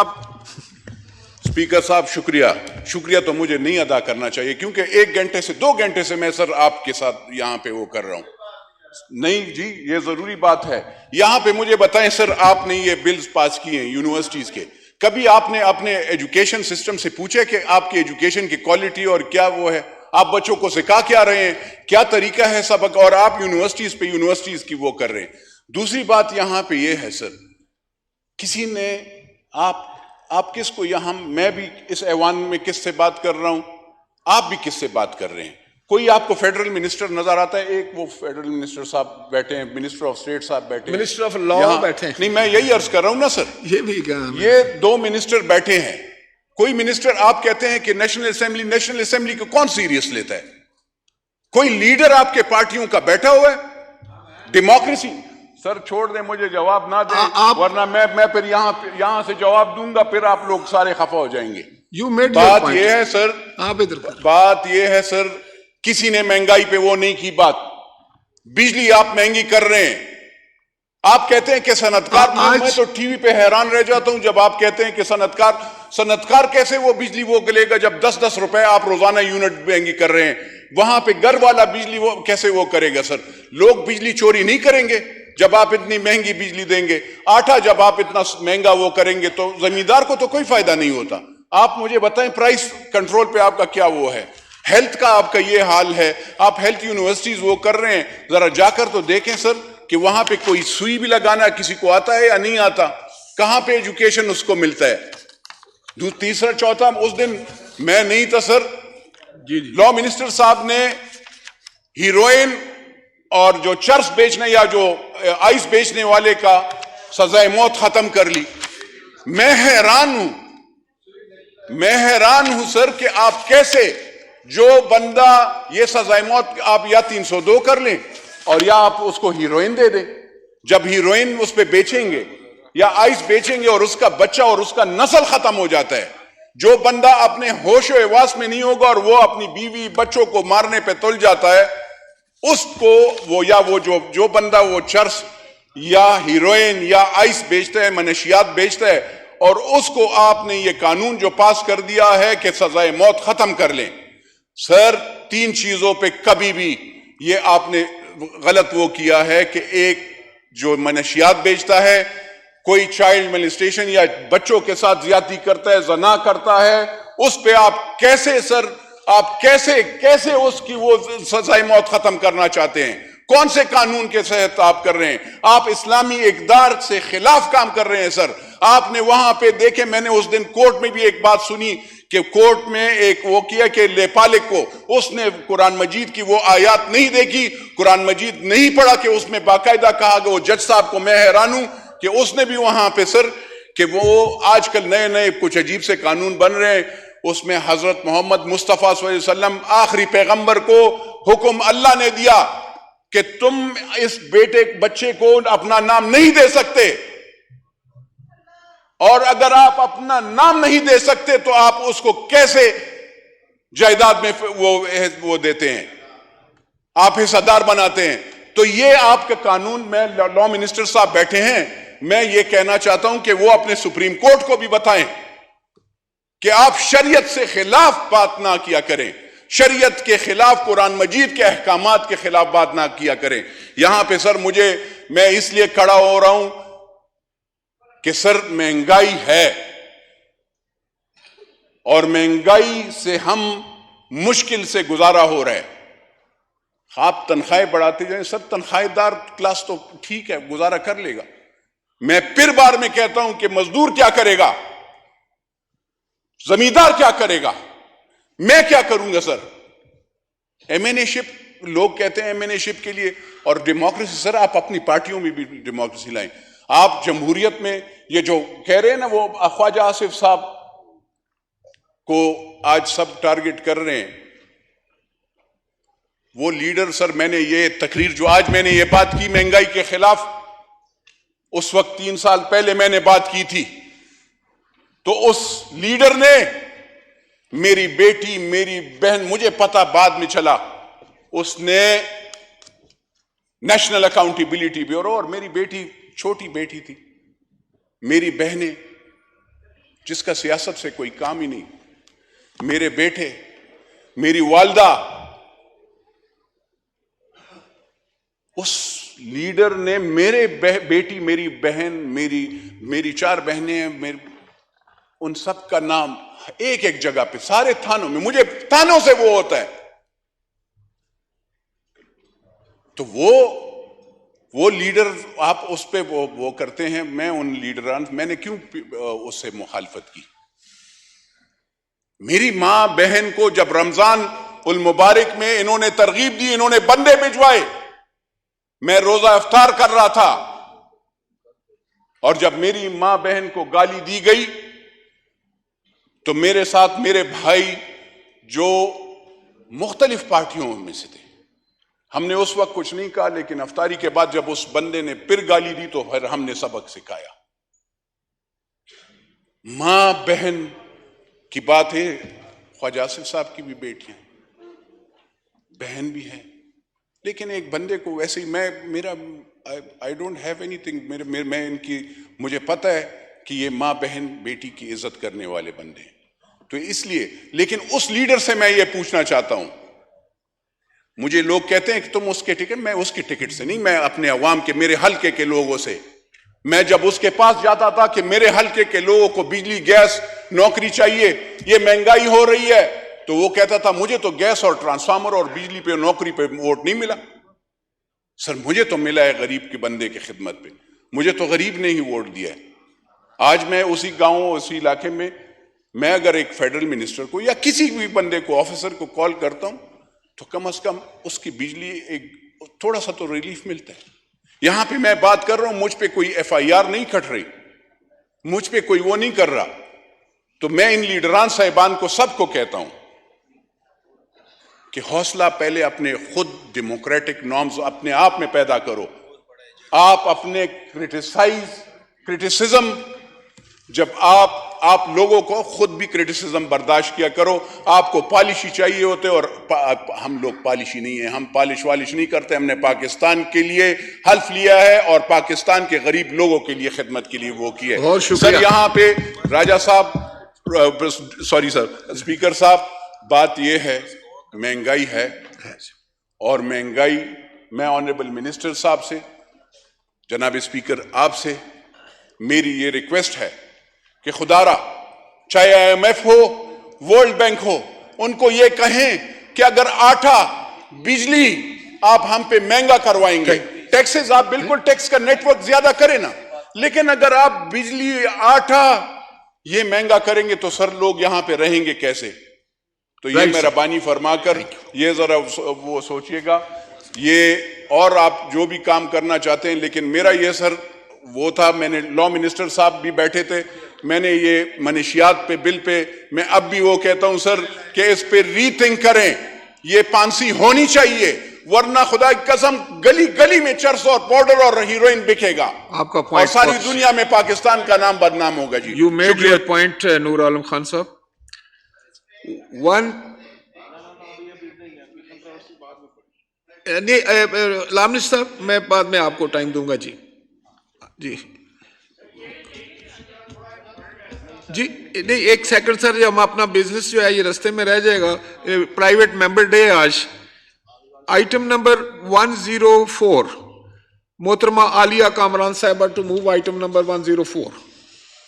Speaker साहब शुक्रिया तो मुझे नहीं अदा करना चाहिए क्योंकि 1 घंटे से 2 घंटे से मैं सर आपके साथ यहाँ पे वो कर रहा हूं। नहीं जी, ये जरूरी बात है। यहाँ पे मुझे बताएं सर, आपने ये बिल्स पास किए हैं यूनिवर्सिटीज के, कभी आपने अपने एजुकेशन सिस्टम से पूछे कि आपकी एजुकेशन की क्वालिटी और क्या वो है, आप बच्चों को सिखा क्या रहे हैं, क्या तरीका है सबक, और आप यूनिवर्सिटीज की वो कर रहे हैं। दूसरी बात यहाँ पे ये है सर, किसी ने आप किसको यहाँ, मैं भी इस ऐवान में किससे बात कर रहा हूं, आप भी किससे बात कर रहे हैं? कोई आपको फेडरल मिनिस्टर नजर आता है? एक वो फेडरल मिनिस्टर साहब बैठे हैं, मिनिस्टर ऑफ स्टेट साहब बैठे हैं, मिनिस्टर ऑफ लॉ बैठे हैं। नहीं, मैं यही अर्ज कर रहा हूं ना सर, ये भी ये 2 मिनिस्टर बैठे हैं। कोई मिनिस्टर, आप कहते हैं कि नेशनल असेंबली को कौन सीरियस लेता है? कोई लीडर आपके पार्टियों का बैठा हुआ है? डेमोक्रेसी सर छोड़ दें, मुझे जवाब ना दें, वरना मैं फिर यहाँ से जवाब दूंगा, फिर आप लोग सारे खफा हो जाएंगे। बात ये है सर, बात ये है सर, किसी ने महंगाई पे वो नहीं की बात। बिजली आप महंगी कर रहे हैं। आप कहते हैं कि सनतकार, मैं तो टीवी पे हैरान रह जाता हूं जब आप कहते हैं कि सनतकार कैसे वो बिजली वो लेगा जब 10-10 रुपए आप रोजाना यूनिट महंगी कर रहे हैं। वहां पे घर वाला बिजली वो कैसे वो करेगा सर? लोग बिजली चोरी नहीं करेंगे जब आप इतनी महंगी बिजली देंगे। आटा जब आप इतना महंगा वो करेंगे तो जमींदार को तो कोई फायदा नहीं होता। आप मुझे बताएं, प्राइस कंट्रोल पे आपका क्या वो है? हेल्थ का आपका ये हाल है, आप हेल्थ यूनिवर्सिटीज वो कर रहे हैं, जरा जाकर तो देखें सर कि वहां पे कोई सुई भी लगाना किसी को आता है या नहीं आता? कहां पे एजुकेशन उसको मिलता है? तीसरा चौथा, उस दिन मैं नहीं था सर, लॉ मिनिस्टर साहब ने हीरोइन और जो चर्स बेचने या जो आइस बेचने वाले का सजाए मौत खत्म कर ली। मैं हैरान हूं सर कि आप कैसे, जो बंदा ये सजाए मौत आप या 302 कर लें और या आप उसको हीरोइन दे दें। जब हीरोइन उस पे बेचेंगे या आइस बेचेंगे और उसका बच्चा और उसका नस्ल खत्म हो जाता है, जो बंदा अपने होश और हवास में नहीं होगा और वो अपनी बीवी बच्चों को मारने पे तुल जाता है, उसको वो जो बंदा वो चर्स या हीरोइन या आइस बेचता है, मनशियात बेचता है, और उसको आपने ये कानून जो पास कर दिया है कि सजाए मौत खत्म कर लें। सर 3 चीजों पे कभी भी ये आपने गलत वो किया है कि एक जो मनशियात बेचता है, कोई चाइल्ड मोलेस्टेशन या बच्चों के साथ ज्यादती करता है, जना करता है, उस पे आप कैसे सर, आप कैसे उसकी वो सजाए मौत खत्म करना चाहते हैं? कौन से कानून के तहत आप कर रहे हैं? आप इस्लामी इक़दार से खिलाफ काम कर रहे हैं सर। आपने वहां पे देखे, मैंने उस दिन कोर्ट में भी एक बात सुनी कि कोर्ट में एक वो किया कि लेपालिक को, उसने कुरान मजीद की वो आयत नहीं देखी, कुरान मजीद नहीं पढ़ा कि उसमें बाकायदा कहा गया। वो जज साहब को मैं हैरान हूं कि उसने भी वहां पे सर कि वो आजकल नए कुछ अजीब से कानून बन रहे हैं, उसमें हजरत मोहम्मद मुस्तफा सल्लल्लाहु अलैहि वसल्लम आखिरी पैगंबर को हुक्म अल्लाह ने दिया कि तुम इस बच्चे को अपना नाम नहीं दे सकते, और अगर आप अपना नाम नहीं दे सकते तो आप उसको कैसे जायदाद में वो देते हैं, आप हिस्सेदार बनाते हैं? तो ये आपका कानून, मैं लॉ मिनिस्टर साहब बैठे हैं, मैं ये कहना चाहता हूं कि वो अपने सुप्रीम कोर्ट को भी बताएं कि आप शरीयत से खिलाफ बात ना किया करें, शरीयत के खिलाफ, कुरान मजीद के अहकामात के खिलाफ बात ना किया करें। यहां पे सर मैं इसलिए खड़ा हो रहा हूं कि सर महंगाई है और महंगाई से हम मुश्किल से गुजारा हो रहा है। आप तनख्वाहें बढ़ाते जाएं सर, तनख्वाहदार क्लास तो ठीक है, गुजारा कर लेगा। मैं फिर बार में कहता हूं कि मजदूर क्या करेगा, जमींदार क्या करेगा, मैं क्या करूंगा सर? एमएनएशिप, लोग कहते हैं एमएनएशिप के लिए, और डेमोक्रेसी सर आप अपनी पार्टियों में भी डेमोक्रेसी लाएं। आप जमहूरियत में ये जो कह रहे हैं ना, वो ख्वाजा आसिफ साहब को आज सब टारगेट कर रहे हैं, वो लीडर सर, मैंने ये तकरीर जो आज मैंने ये बात की महंगाई के खिलाफ, उस वक्त 3 साल पहले मैंने बात की थी, तो उस लीडर ने मेरी बेटी, मेरी बहन, मुझे पता बाद में चला, उसने नेशनल अकाउंटेबिलिटी ब्यूरो, और मेरी बेटी छोटी बेटी थी, मेरी बहनें, جس کا سیاست سے کوئی کام ہی نہیں. میرے بیٹے, میری والدہ, اس لیڈر نے میرے بیٹی, میری بہن, میری 4 بہنیں ہیں, ان سب کا نام ایک ایک جگہ پہ سارے تھانوں میں, مجھے تھانوں سے وہ ہوتا ہے. تو وہ لیڈر آپ اس پہ وہ کرتے ہیں. میں ان لیڈران, میں نے کیوں اس سے مخالفت کی؟ میری ماں بہن کو جب رمضان المبارک میں انہوں نے ترغیب دی, انہوں نے بندے بھجوائے, میں روزہ افطار کر رہا تھا, اور جب میری ماں بہن کو گالی دی گئی تو میرے ساتھ میرے بھائی جو مختلف پارٹیوں میں سے تھے, ہم نے اس وقت کچھ نہیں کہا, لیکن افطاری کے بعد جب اس بندے نے پھر گالی دی تو پھر ہم نے سبق سکھایا. ماں بہن کی بات ہے, خواجہ آصف صاحب کی بھی بیٹیاں بہن بھی ہیں, لیکن ایک بندے کو ویسے ہی I don't have anything, میں ان کی, مجھے پتہ ہے کہ یہ ماں بہن بیٹی کی عزت کرنے والے بندے ہیں. تو اس لیے, لیکن اس لیڈر سے میں یہ پوچھنا چاہتا ہوں, مجھے لوگ کہتے ہیں کہ تم اس کے ٹکٹ, میں اس کی ٹکٹ سے نہیں, میں اپنے عوام کے, میرے حلقے کے لوگوں سے, میں جب اس کے پاس جاتا تھا کہ میرے حلقے کے لوگوں کو بجلی, گیس, نوکری چاہیے, یہ مہنگائی ہو رہی ہے, تو وہ کہتا تھا مجھے تو گیس اور ٹرانسفارمر اور بجلی پہ, نوکری پہ ووٹ نہیں ملا. سر مجھے تو ملا ہے غریب کے بندے کی خدمت پہ, مجھے تو غریب نے ہی ووٹ دیا ہے. آج میں اسی گاؤں, اسی علاقے میں, میں اگر ایک فیڈرل منسٹر کو یا کسی بھی بندے کو, آفیسر کو کال کرتا ہوں تو کم از کم اس کی بجلی ایک تھوڑا سا تو ریلیف ملتا ہے. یہاں پہ میں بات کر رہا ہوں, مجھ پہ کوئی FIR نہیں کٹ رہی, مجھ پہ کوئی وہ نہیں کر رہا. تو میں ان لیڈران صاحبان کو سب کو کہتا ہوں کہ حوصلہ پہلے اپنے خود ڈیموکریٹک نارمز اپنے آپ میں پیدا کرو. آپ اپنے کرٹیسزم, جب آپ لوگوں کو خود بھی کرٹیسزم برداشت کیا کرو. آپ کو پالشی چاہیے ہوتے, اور ہم لوگ پالشی نہیں ہیں, ہم پالش والش نہیں کرتے. ہم نے پاکستان کے لیے حلف لیا ہے اور پاکستان کے غریب لوگوں کے لیے خدمت کے لیے وہ کی ہے. سر یہاں پہ راجہ صاحب, سوری سر, اسپیکر صاحب, بات یہ ہے مہنگائی ہے, اور مہنگائی, میں آنریبل منسٹر صاحب سے, جناب اسپیکر آپ سے میری یہ ریکویسٹ ہے کہ خدا را, چاہے IMF ہو, ورلڈ بینک ہو, ان کو یہ کہیں کہ اگر آٹا, بجلی آپ ہم پہ مہنگا کروائیں گے, ٹیکسز آپ بالکل ٹیکس کا نیٹ ورک زیادہ کریں نا, لیکن اگر آپ بجلی, آٹا یہ مہنگا کریں گے تو سر لوگ یہاں پہ رہیں گے کیسے؟ تو یہ مہربانی فرما کر یہ ذرا وہ سوچئے گا. یہ اور آپ جو بھی کام کرنا چاہتے ہیں, لیکن میرا یہ سر وہ تھا, میں نے لا منسٹر صاحب بھی بیٹھے تھے, میں نے یہ منشیات پہ بل پہ, میں اب بھی وہ کہتا ہوں سر کہ اس پہ ری تھنک کریں, یہ پانسی ہونی چاہیے, ورنہ خدا کی قسم گلی گلی میں چرس اور پاؤڈر اور ہیروئن بکے گا, آپ کا اور ساری دنیا میں پاکستان کا نام بدنام ہوگا. جی یو میڈ یور پوائنٹ نور عالم خان صاحب. لامنش صاحب میں بعد میں آپ کو ٹائم دوں گا. جی جی جی نہیں, ایک سیکنڈ سر, ہم اپنا بزنس جو ہے یہ رستے میں رہ جائے گا. پرائیویٹ ممبر ڈے آج. آئٹم نمبر 104, محترمہ عالیہ کامران صاحبہ ٹو موو آئٹم نمبر 104.